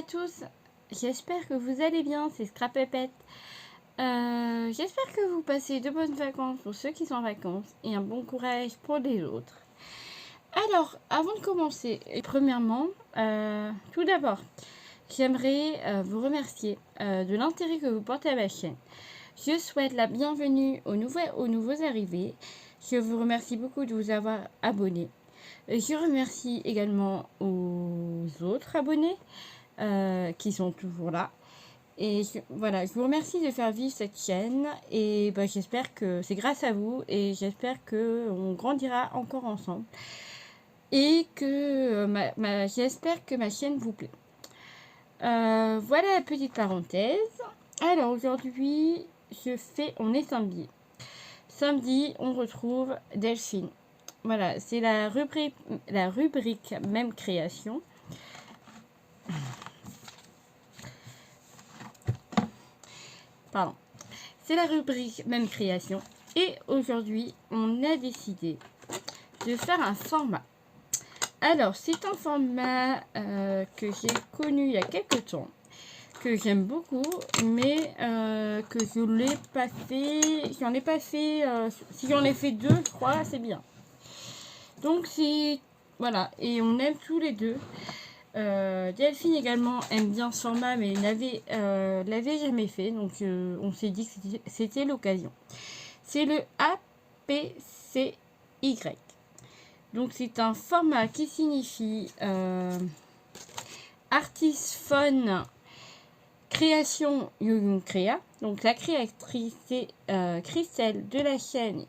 tous, j'espère que vous allez bien, c'est Scrapépette. J'espère que vous passez de bonnes vacances pour ceux qui sont en vacances et un bon courage pour les autres. Alors, avant de commencer, premièrement, tout d'abord, j'aimerais vous remercier de l'intérêt que vous portez à ma chaîne. Je souhaite la bienvenue aux nouveaux arrivés. Je vous remercie beaucoup de vous avoir abonnés. Je remercie également aux autres abonnés qui sont toujours là. Et voilà, je vous remercie de faire vivre cette chaîne. Et j'espère que c'est grâce à vous. Et j'espère qu'on grandira encore ensemble. Et que j'espère que ma chaîne vous plaît. Voilà la petite parenthèse. Alors aujourd'hui, on est samedi. Samedi, on retrouve Delphine. Voilà, c'est la rubrique même création. Pardon. C'est la rubrique même création. Et aujourd'hui, on a décidé de faire un format. Alors, c'est un format que j'ai connu il y a quelques temps, que j'aime beaucoup, mais que je l'ai pas fait. J'en ai pas fait. Si j'en ai fait 2, je crois, c'est bien. Donc c'est voilà, et on aime tous les deux. Delphine également aime bien ce format, mais l'avait jamais fait, donc on s'est dit que c'était l'occasion. C'est le APCY. Donc c'est un format qui signifie Artist Fun Création Youyou Créa. Donc la créatrice c'est Christelle de la chaîne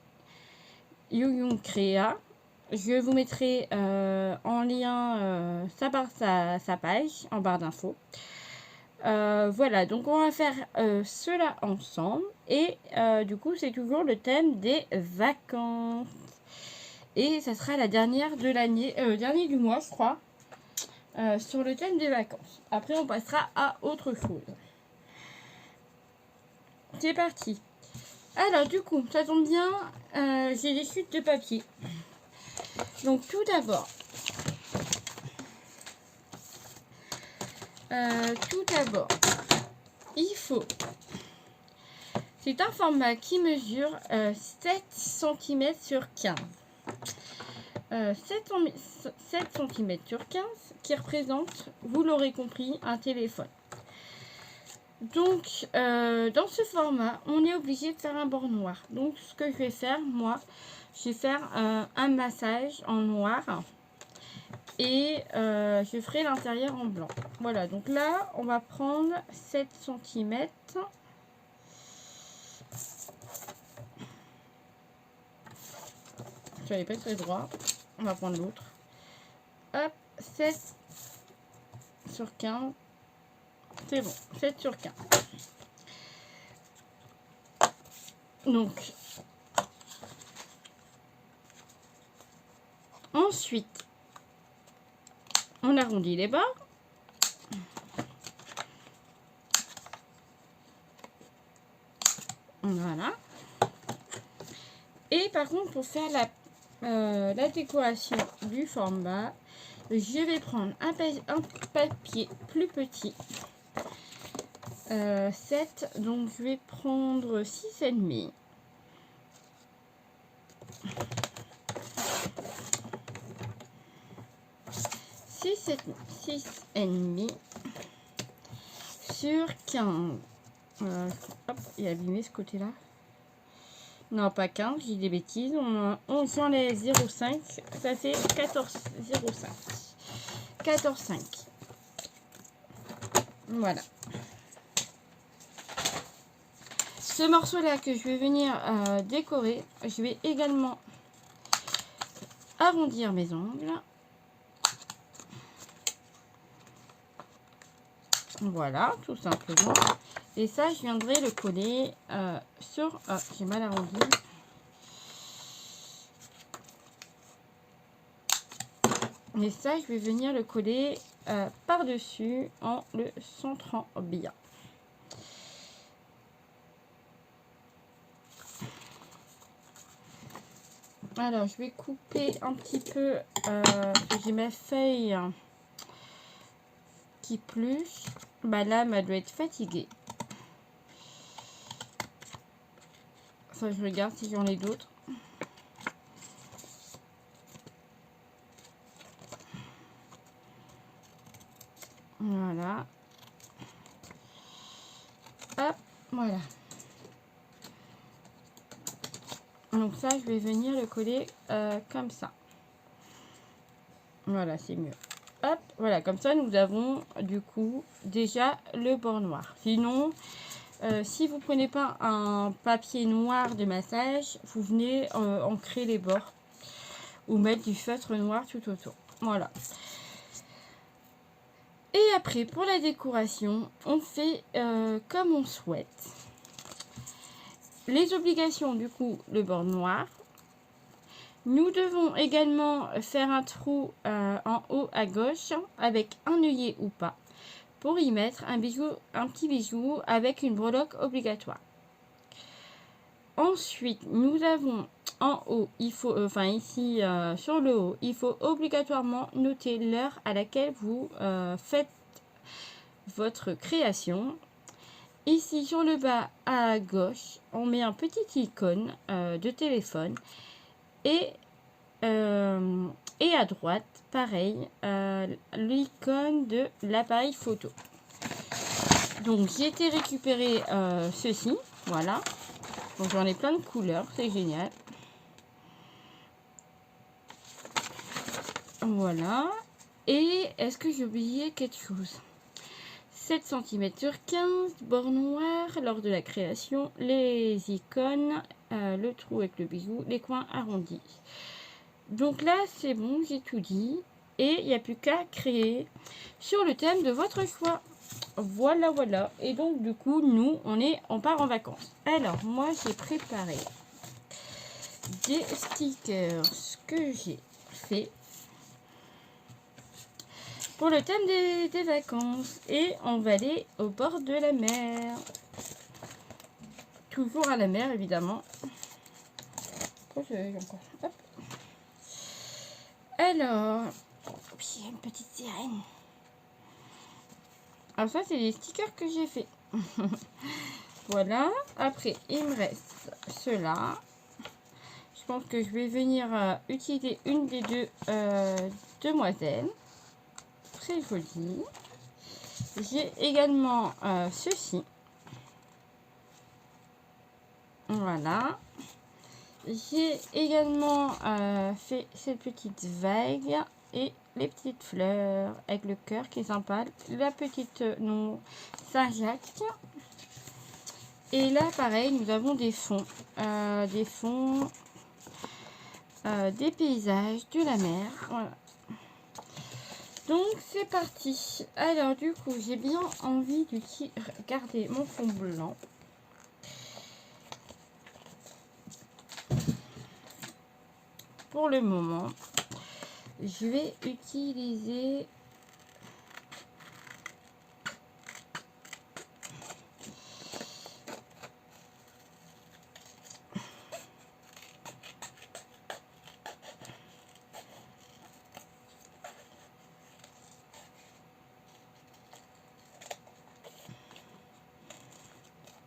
Youyou Créa. Je vous mettrai en lien sa page en barre d'infos. Voilà, donc on va faire cela ensemble. Et du coup, c'est toujours le thème des vacances. Et ça sera la dernière de l'année, dernier du mois, je crois, sur le thème des vacances. Après, on passera à autre chose. C'est parti. Alors, du coup, ça tombe bien, j'ai des chutes de papier. Donc tout d'abord, il faut, c'est un format qui mesure 7 cm sur 15. 7 cm sur 15 qui représente, vous l'aurez compris, un téléphone. Donc dans ce format, on est obligé de faire un bord noir. Donc ce que je vais faire, moi, je vais faire un massage en noir. Et je ferai l'intérieur en blanc. Voilà, donc là, on va prendre 7 cm. Je n'avais pas très droit. On va prendre l'autre. Hop, 7 sur 15. C'est bon, 7 sur 15. Donc, ensuite, on arrondit les bords. Voilà. Et par contre, pour faire la décoration du format, je vais prendre un papier plus petit. 7, donc je vais prendre 6,5. Six et demi sur 15. Hop, il a abîmé ce côté-là. Non, pas 15, j'ai des bêtises. On s'enlève 0,5. Ça fait 14,05. 14,5. Voilà. Ce morceau-là que je vais venir décorer, je vais également arrondir mes ongles. Voilà, tout simplement. Et ça, je viendrai le coller sur... Ah, j'ai mal arrondi. Et ça, je vais venir le coller par-dessus en le centrant bien. Alors, je vais couper un petit peu, j'ai ma feuille qui plus, bah là, elle doit être fatiguée. Enfin, je regarde si j'en ai d'autres. Voilà. Hop, voilà. Donc ça, je vais venir le coller comme ça. Voilà, c'est mieux. Hop, voilà, comme ça, nous avons du coup déjà le bord noir. Sinon, si vous prenez pas un papier noir de massage, vous venez ancrer les bords ou mettre du feutre noir tout autour. Voilà. Et après, pour la décoration, on fait comme on souhaite. Les obligations, du coup, le bord noir. Nous devons également faire un trou en haut à gauche avec un œillet ou pas pour y mettre un petit bijou avec une breloque obligatoire. Ensuite, nous avons en haut, il faut, ici sur le haut, il faut obligatoirement noter l'heure à laquelle vous faites votre création. Ici sur le bas à gauche, on met un petit icône de téléphone et à droite, pareil, l'icône de l'appareil photo. Donc j'ai été récupérer ceci, voilà. Donc j'en ai plein de couleurs, c'est génial. Voilà. Et est-ce que j'ai oublié quelque chose? 7 cm sur 15, bord noir lors de la création, les icônes, le trou avec le bijou, les coins arrondis. Donc là, c'est bon, j'ai tout dit. Et il n'y a plus qu'à créer sur le thème de votre choix. Voilà, voilà. Et donc, du coup, nous, on part en vacances. Alors, moi, j'ai préparé des stickers que j'ai fait pour le thème des vacances. Et on va aller au bord de la mer. Toujours à la mer, évidemment. Encore. Hop. Alors, il y a une petite sirène. Alors ça, c'est les stickers que j'ai fait. Voilà. Après, il me reste ceux-là. Je pense que je vais venir utiliser une des deux demoiselles. Très jolie. J'ai également ceci. Voilà. J'ai également fait cette petite vague et les petites fleurs avec le cœur qui est sympa. La petite nom Saint-Jacques. Et là, pareil, nous avons des fonds. Des paysages, de la mer. Voilà. Donc, c'est parti. Alors, du coup, j'ai bien envie de garder mon fond blanc. Pour le moment, je vais utiliser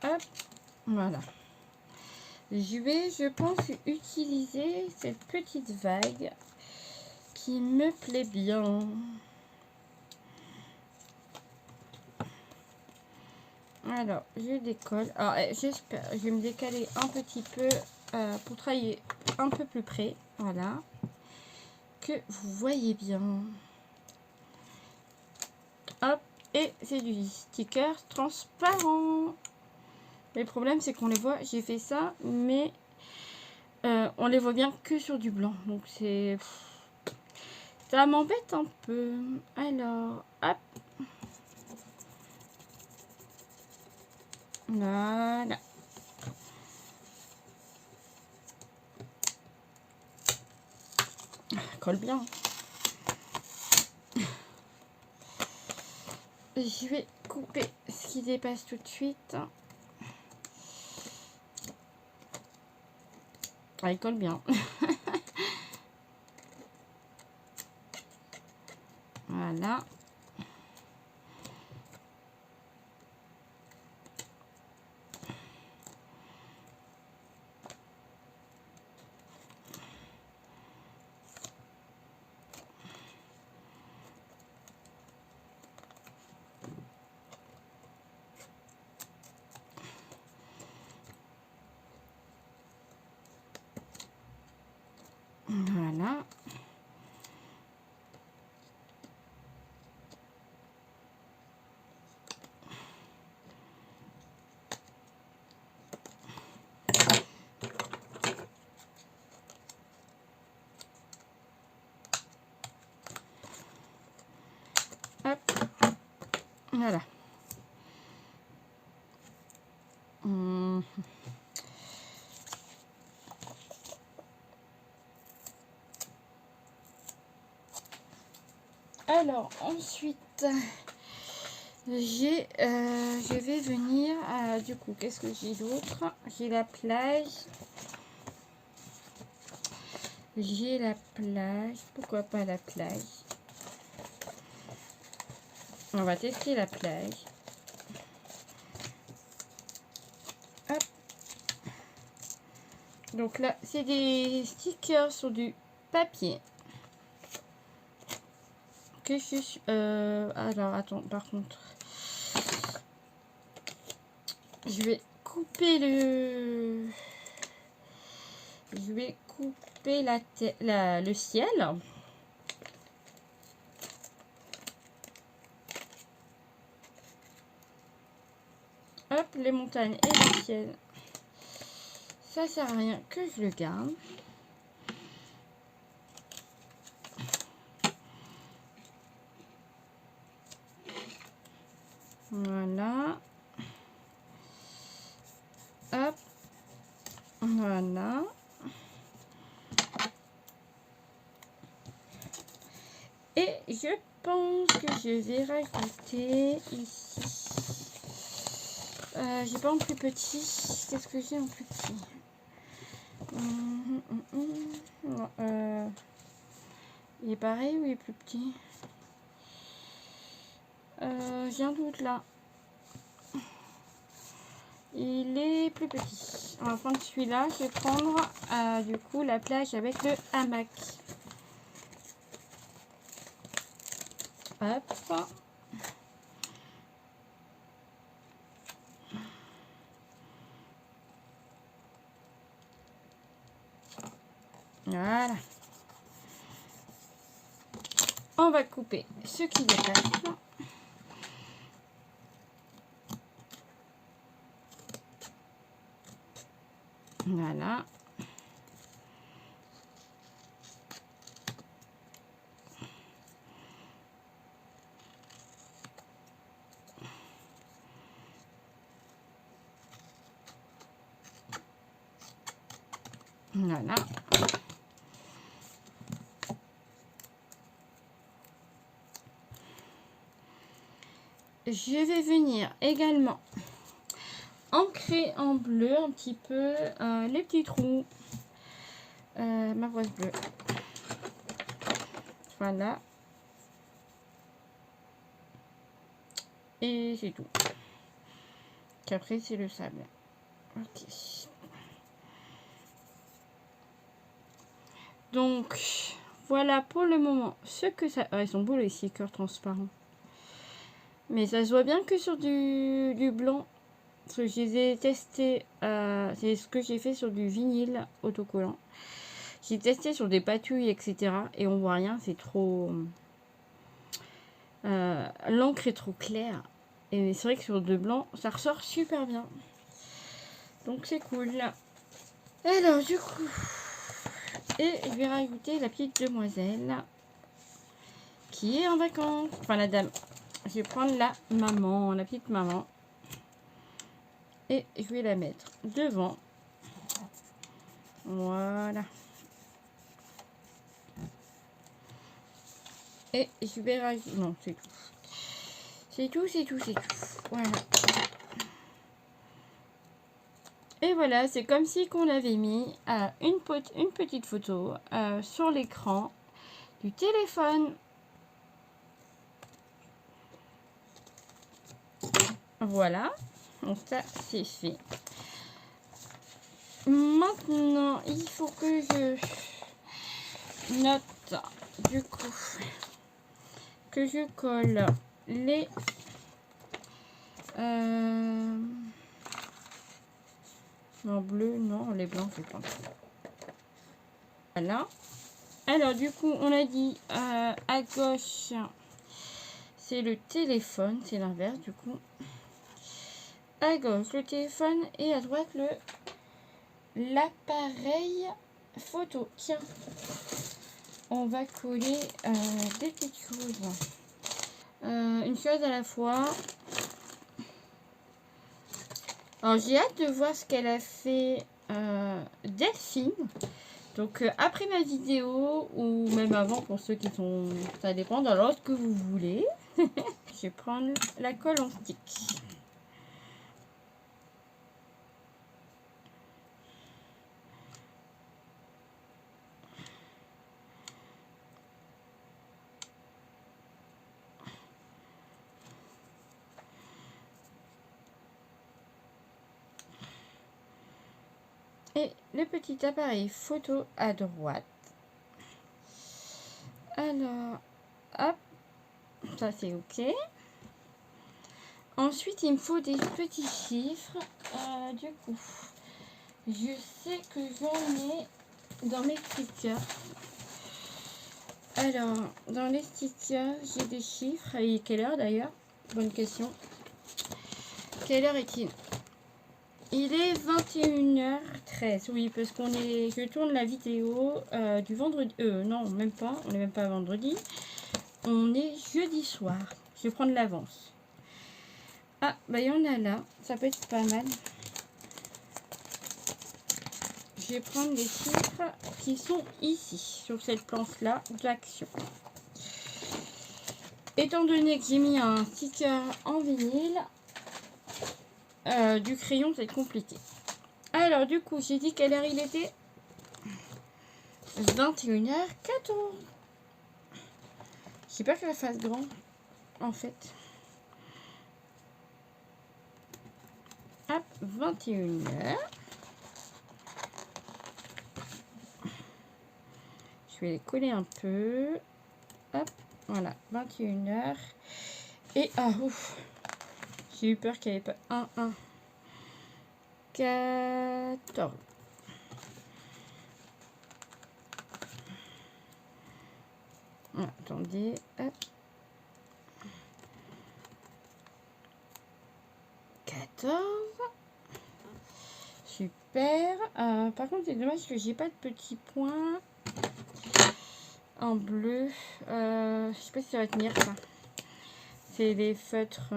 hop, voilà. Je vais, je pense, utiliser cette petite vague qui me plaît bien. Alors, je décolle. Alors, j'espère, je vais me décaler un petit peu pour travailler un peu plus près. Voilà. Que vous voyez bien. Hop. Et c'est du sticker transparent. Mais le problème, c'est qu'on les voit. J'ai fait ça, mais on les voit bien que sur du blanc. Donc, c'est... Ça m'embête un peu. Alors, hop. Voilà. Colle bien. Je vais couper ce qui dépasse tout de suite. Ah, il colle bien. Voilà. Alors, ensuite, je vais venir du coup, qu'est-ce que j'ai d'autre? J'ai la plage. J'ai la plage. Pourquoi pas la plage? On va tester la plage. Hop. Donc là, c'est des stickers sur du papier. Que je suis... alors, attends, par contre... Je vais couper le... Je vais couper le ciel. Hop, les montagnes et le ciel. Ça sert à rien que je le garde. Voilà. Hop. Voilà. Et je pense que je vais rajouter ici. J'ai pas en plus petit. Qu'est-ce que j'ai en plus petit? Il est pareil ou il est plus petit? J'ai un doute là. Il est plus petit. On va prendre celui-là. Je vais prendre du coup la plage avec le hamac. Hop. Voilà. On va couper ce qui dépasse. Voilà. Voilà. Je vais venir également ancrer en bleu un petit peu les petits trous. Ma brosse bleue. Voilà. Et c'est tout. Qu'après c'est le sable. Ok. Donc voilà pour le moment ce que ça... Ah, ils sont beaux les stickers transparents. Mais ça se voit bien que sur du blanc. Parce que je les ai testés. C'est ce que j'ai fait sur du vinyle autocollant. J'ai testé sur des patouilles, etc. Et on voit rien. C'est trop... l'encre est trop claire. Et c'est vrai que sur de blanc, ça ressort super bien. Donc c'est cool. Alors du coup... Et je vais rajouter la petite demoiselle qui est en vacances. Enfin la dame. Je vais prendre la maman, la petite maman. Et je vais la mettre devant. Voilà. Et je vais rajouter... Non, c'est tout. C'est tout, c'est tout, c'est tout. Voilà. Et voilà, c'est comme si qu'on avait mis une petite photo sur l'écran du téléphone. Voilà. Donc ça, c'est fait. Maintenant, il faut que je note, du coup, que je colle les... En bleu, non, les blancs, c'est pas. Voilà. Alors, du coup, on a dit à gauche, c'est le téléphone, c'est l'inverse, du coup. À gauche, le téléphone et à droite, l'appareil photo. Tiens, on va coller des petites choses. Une chose à la fois. Alors, j'ai hâte de voir ce qu'elle a fait Delphine. Donc après ma vidéo, ou même avant pour ceux qui sont... Ça dépend dans l'ordre que vous voulez. Je vais prendre la colle en stick. Et le petit appareil photo à droite. Alors, hop, ça c'est ok. Ensuite, il me faut des petits chiffres. Du coup, je sais que j'en ai dans mes stickers. Alors, dans les stickers, j'ai des chiffres. Et quelle heure d'ailleurs? Bonne question. Quelle heure est-il? Il est 21h13. Oui, parce qu'on est... Je tourne la vidéo du vendredi. Non, même pas. On n'est même pas vendredi. On est jeudi soir. Je vais prendre l'avance. Ah, bah il y en a là. Ça peut être pas mal. Je vais prendre les chiffres qui sont ici, sur cette planche-là d'action. Étant donné que j'ai mis un sticker en vinyle, du crayon, c'est compliqué. Alors, du coup, j'ai dit quelle heure il était? 21h14. J'ai peur que ça fasse grand, en fait. Hop, 21h. Je vais les coller un peu. Hop, voilà, 21h. Et, ah, ouf. J'ai eu peur qu'il n'y avait pas 1, 14. Attendez, hop. 14. Super. Par contre, c'est dommage que j'ai pas de petits points en bleu. Je sais pas si ça va tenir ça. C'est des feutres.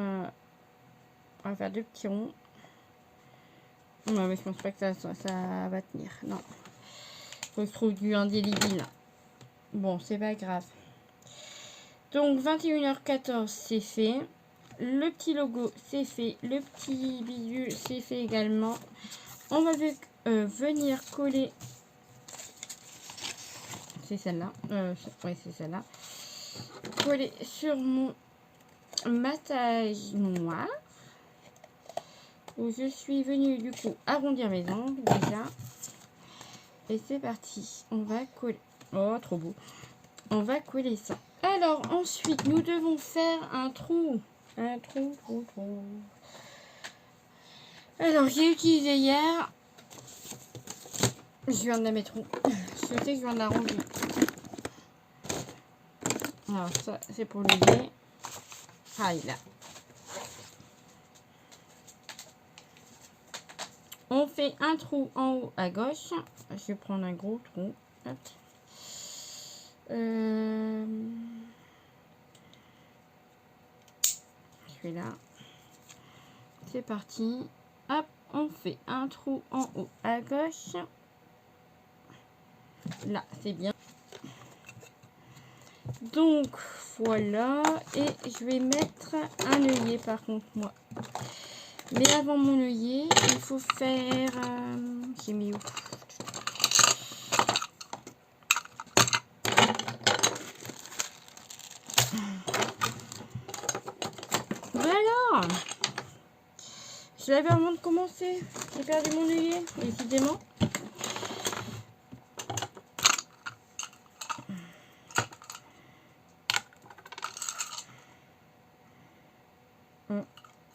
On va faire deux petits ronds. Non, mais je pense pas que ça va tenir. Non. Faut que je trouve du indélébile. Bon, c'est pas grave. Donc 21h14, c'est fait. Le petit logo, c'est fait. Le petit bidule, c'est fait également. On va venir coller. C'est celle-là. Oui, c'est celle-là. Coller sur mon matage noir. Où je suis venue du coup arrondir mes ongles déjà. Et c'est parti. On va coller. Oh, trop beau. On va coller ça. Alors ensuite, nous devons faire un trou. Un trou. Alors, j'ai utilisé hier. Je viens de la mettre où? Je sais que je viens de la ranger. Alors, ça, c'est pour le lait. Ah, il est là. On fait un trou en haut à gauche. Je vais prendre un gros trou. Hop. Je vais là. C'est parti. Hop, on fait un trou en haut à gauche. Là, c'est bien. Donc, voilà. Et je vais mettre un œillet par contre, moi. Mais avant mon œillet, il faut faire... j'ai mis où? Voilà. Je l'avais avant de commencer. J'ai perdu mon œillet, décidément.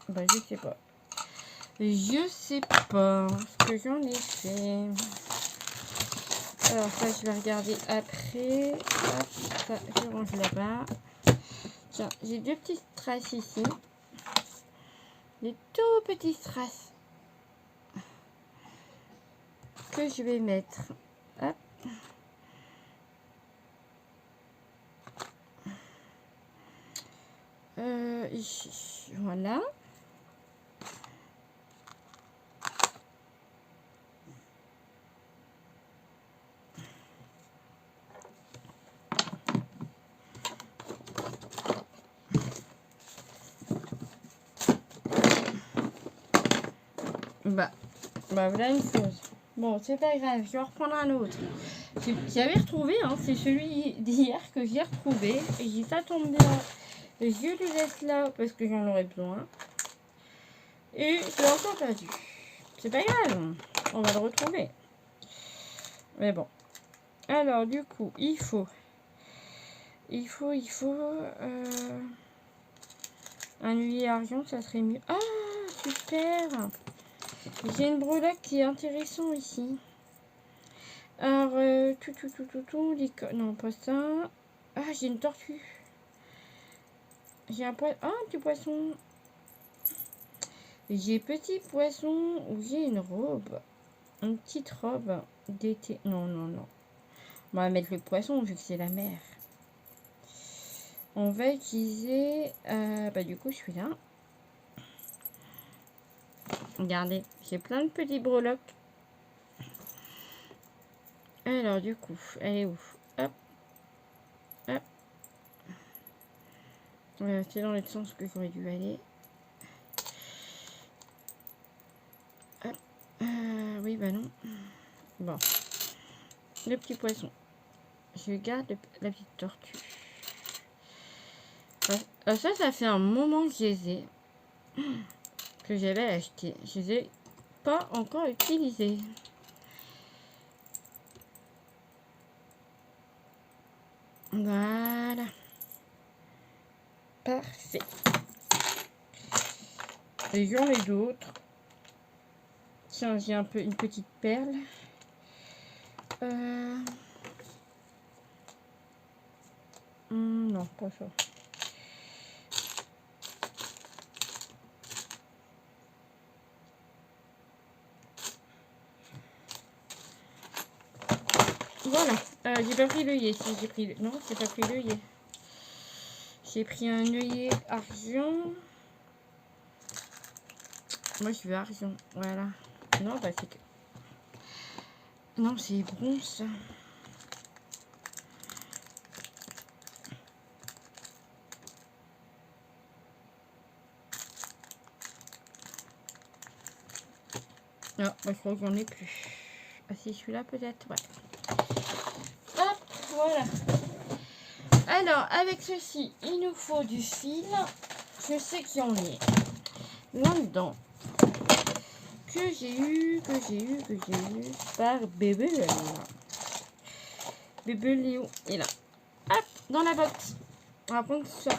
Bah, je sais pas. Je sais pas ce que j'en ai fait. Alors ça, je vais regarder après. Hop, ça, je range là-bas. Tiens, j'ai deux petits strass ici. Des tout petits strass que je vais mettre. Hop. Ici. Voilà. Bah voilà une chose. Bon, c'est pas grave, je vais en reprendre un autre. J'avais retrouvé, hein, c'est celui d'hier que j'ai retrouvé. Et j'ai ça tombe bien. Je le laisse là parce que j'en aurais besoin. Et je l'ai encore perdu. C'est pas grave, on va le retrouver. Mais bon. Alors du coup, il faut un œillet argent, ça serait mieux. Ah, super. J'ai une breloque qui est intéressante ici. Alors, non, pas ça. Ah, j'ai une tortue. J'ai un poisson. Ah, un petit poisson. J'ai petit poisson ou j'ai une robe. Une petite robe d'été. Non, non, non. On va mettre le poisson vu que c'est la mer. On va utiliser... bah du coup, je suis là. Regardez, j'ai plein de petits breloques. Alors, du coup, elle est où? Hop. Hop. C'est dans le sens que j'aurais dû aller. Hop. Oui, bah non. Bon. Le petit poisson. Je garde la petite tortue. Ça fait un moment que je les ai. Que j'avais acheté. Je les ai pas encore utilisés. Voilà. Parfait. Et j'en ai d'autres. Tiens, j'ai un peu une petite perle. Non, pas ça. Voilà. J'ai pas pris l'œillet. Si j'ai pris le... Non, j'ai pas pris l'œillet. J'ai pris un œillet argent. Moi, je veux argent. Voilà. Non, bah c'est que... Non, c'est bronze. Non, moi, je crois que j'en ai plus. Ah si, celui-là peut-être. Ouais. Hop, voilà. Alors, avec ceci, il nous faut du fil. Je sais qu'il y en est là-dedans. Que j'ai eu par bébé. Bébé Léo. Et là. Hop, dans la box. On va prendre ça.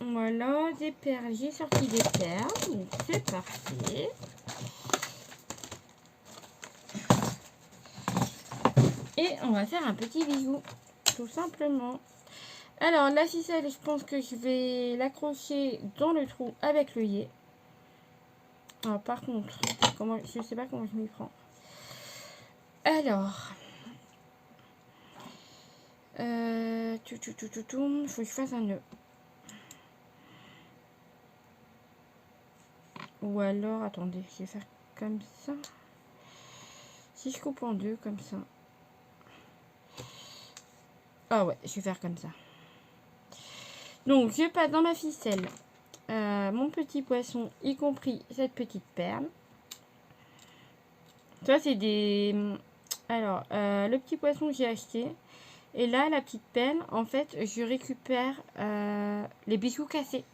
Voilà, des perles. J'ai sorti des perles. Donc, c'est parfait. Et on va faire un petit bijou. Tout simplement. Alors, la ficelle, je pense que je vais l'accrocher dans le trou avec l'œillet. Alors, par contre, comment, je ne sais pas comment je m'y prends. Alors, il faut que je fasse un nœud. Ou alors, attendez, je vais faire comme ça. Si je coupe en deux, comme ça. Ah ouais, je vais faire comme ça. Donc, je passe dans ma ficelle mon petit poisson, y compris cette petite perle. Ça, c'est des... Alors, le petit poisson, j'ai acheté. Et là, la petite perle, en fait, je récupère les bijoux cassés.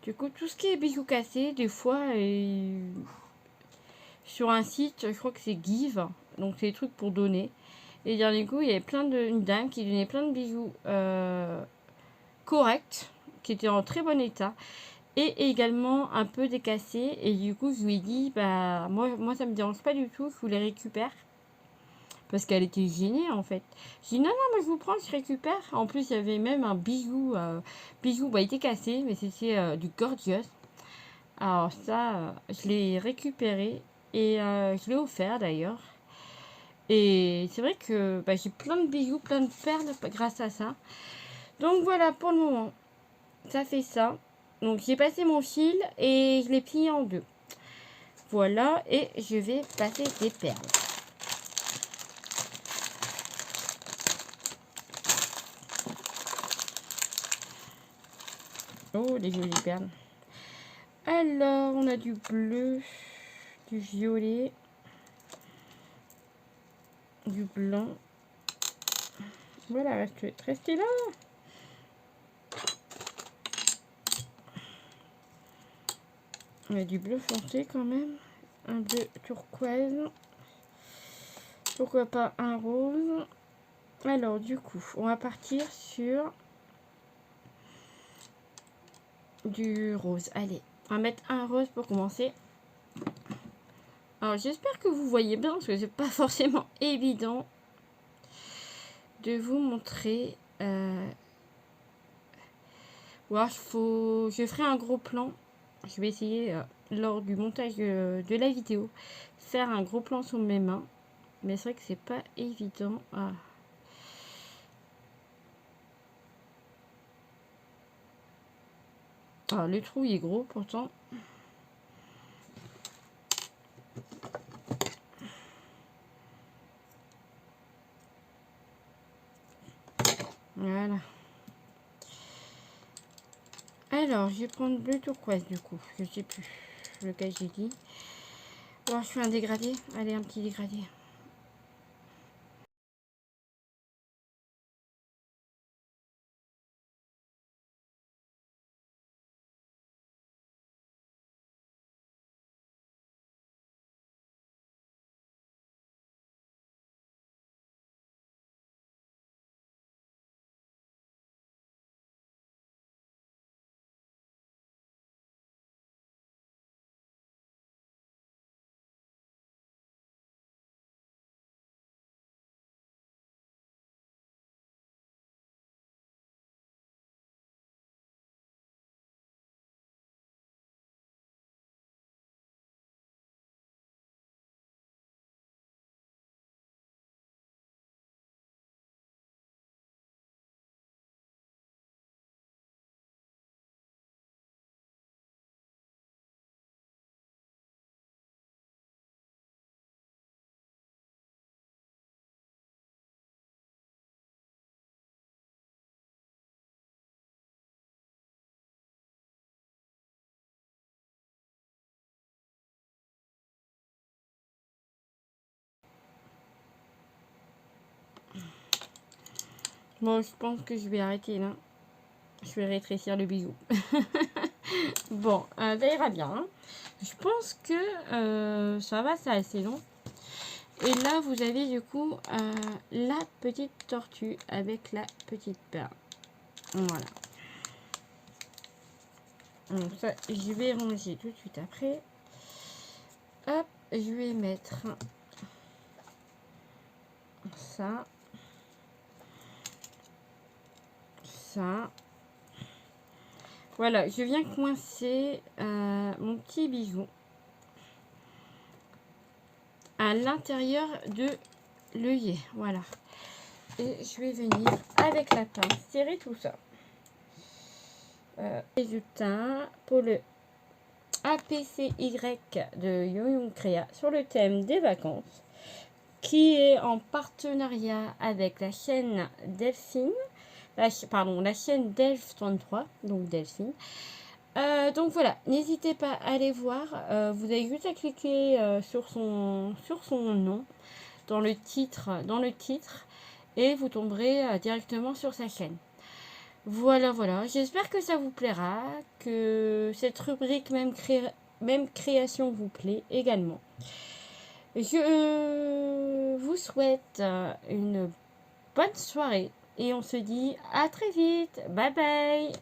Du coup, tout ce qui est bijoux cassés, des fois, sur un site, je crois que c'est Give. Donc, c'est des trucs pour donner. Et du coup, il y avait une dame qui donnait plein de bijoux corrects, qui étaient en très bon état. Et également un peu décassés. Et du coup, je lui ai dit, bah, moi ça me dérange pas du tout, je vous les récupère. Parce qu'elle était gênée en fait. J'ai dit non, moi je vous prends, je récupère. En plus, il y avait même un bijou. Bah, il était cassé, mais c'était du gorgeous. Alors ça, je l'ai récupéré et je l'ai offert d'ailleurs. Et c'est vrai que bah, j'ai plein de bijoux, plein de perles grâce à ça. Donc voilà, pour le moment, ça fait ça. Donc j'ai passé mon fil et je l'ai plié en deux. Voilà, et je vais passer des perles. Oh, les jolies perles. Alors, on a du bleu, du violet. du blanc. Voilà, restez là. On a du bleu foncé quand même. Un bleu turquoise. Pourquoi pas un rose. Alors du coup, on va partir sur du rose. Allez, on va mettre un rose pour commencer. Alors j'espère que vous voyez bien, parce que c'est pas forcément évident de vous montrer. Alors, je ferai un gros plan. Je vais essayer lors du montage de la vidéo faire un gros plan sur mes mains. Mais c'est vrai que c'est pas évident. Ah, le trou il est gros pourtant. Voilà. Alors, je vais prendre bleu turquoise du coup. Je sais plus lequel j'ai dit. Alors, je fais un dégradé. Allez, un petit dégradé. Bon, je pense que je vais arrêter là. Je vais rétrécir le bijou. Bon, ça ira bien. Hein. Je pense que ça va, c'est assez long. Et là, vous avez du coup la petite tortue avec la petite perle. Voilà. Donc ça, je vais ranger tout de suite après. Hop, je vais mettre ça. Ça. Voilà, je viens coincer mon petit bijou à l'intérieur de l'œillet. Voilà. Et je vais venir avec la pince tirer tout ça. Résultat pour le APCY de Yoyon Créa sur le thème des vacances, qui est en partenariat avec la chaîne Delphine, la chaîne Delph 33, donc Delphine. Donc voilà, n'hésitez pas à aller voir. Vous avez juste à cliquer sur son nom dans le titre, et vous tomberez directement sur sa chaîne. Voilà, j'espère que ça vous plaira, que cette rubrique même création vous plaît également. Je vous souhaite une bonne soirée et on se dit à très vite. Bye bye.